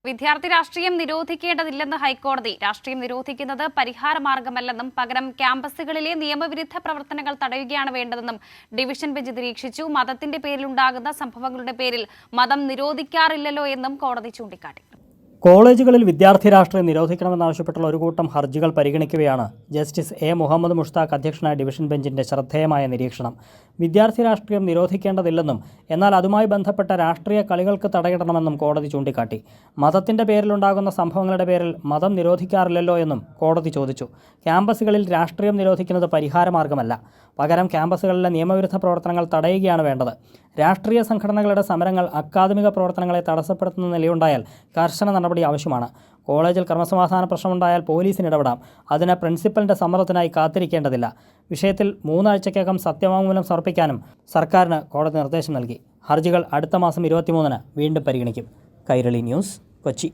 വിദ്യാർത്ഥി രാഷ്ട്രീയം നിരോധിക്കേണ്ടതില്ലെന്ന് ഹൈക്കോടതി. രാഷ്ട്രീയം നിരോധിക്കുന്നത് പരിഹാരമാർഗമല്ലെന്നും പകരം ക്യാമ്പസുകളിലെ നിയമവിരുദ്ധ പ്രവർത്തനങ്ങൾ തടയുകയാണ് വേണ്ടതെന്നും ഡിവിഷൻ ബെഞ്ച് നിരീക്ഷിച്ചു. മതത്തിന്റെ പേരിലുണ്ടാകുന്ന സംഭവങ്ങളുടെ പേരിൽ മതം നിരോധിക്കാറില്ലല്ലോ എന്നും കോടതി ചൂണ്ടിക്കാട്ടി. കോളേജുകളിൽ വിദ്യാർത്ഥി രാഷ്ട്രീയം നിരോധിക്കണമെന്നാവശ്യപ്പെട്ടുള്ള ഒരു കൂട്ടം ഹർജികൾ പരിഗണിക്കവെയാണ് ജസ്റ്റിസ് എ മുഹമ്മദ് മുഷ്താഖ് അധ്യക്ഷനായ ഡിവിഷൻ ബെഞ്ചിന്റെ ശ്രദ്ധേയമായ നിരീക്ഷണം. വിദ്യാർത്ഥി രാഷ്ട്രീയം നിരോധിക്കേണ്ടതില്ലെന്നും എന്നാൽ അതുമായി ബന്ധപ്പെട്ട രാഷ്ട്രീയ കളികൾക്ക് തടയിടണമെന്നും കോടതി ചൂണ്ടിക്കാട്ടി. മതത്തിന്റെ പേരിലുണ്ടാകുന്ന സംഭവങ്ങളുടെ പേരിൽ മതം നിരോധിക്കാറില്ലല്ലോ എന്നും കോടതി ചോദിച്ചു. ക്യാമ്പസുകളിൽ രാഷ്ട്രീയം നിരോധിക്കുന്നത് പരിഹാരമാർഗമല്ല, പകരം ക്യാമ്പസുകളിലെ നിയമവിരുദ്ധ പ്രവർത്തനങ്ങൾ തടയുകയാണ് വേണ്ടത്. രാഷ്ട്രീയ സംഘടനകളുടെ സമരങ്ങൾ അക്കാദമിക പ്രവർത്തനങ്ങളെ തടസ്സപ്പെടുത്തുന്ന നിലയുണ്ടായാൽ കർശന നടപടി ആവശ്യമാണ്. കോളേജിൽ ക്രമസമാധാന പ്രശ്നമുണ്ടായാൽ പോലീസിന് ഇടപെടാം. അതിന് പ്രിൻസിപ്പലിന്റെ സമ്മതത്തിനായി കാത്തിരിക്കേണ്ടതില്ല. വിഷയത്തിൽ 3 ആഴ്ചയ്ക്കകം സത്യവാങ്മൂലം സമർപ്പിക്കാനും സർക്കാരിന് കോടതി നിർദ്ദേശം നൽകി. ഹർജികൾ അടുത്ത മാസം 23-ന് വീണ്ടും പരിഗണിക്കും. കൈരളി ന്യൂസ്, കൊച്ചി.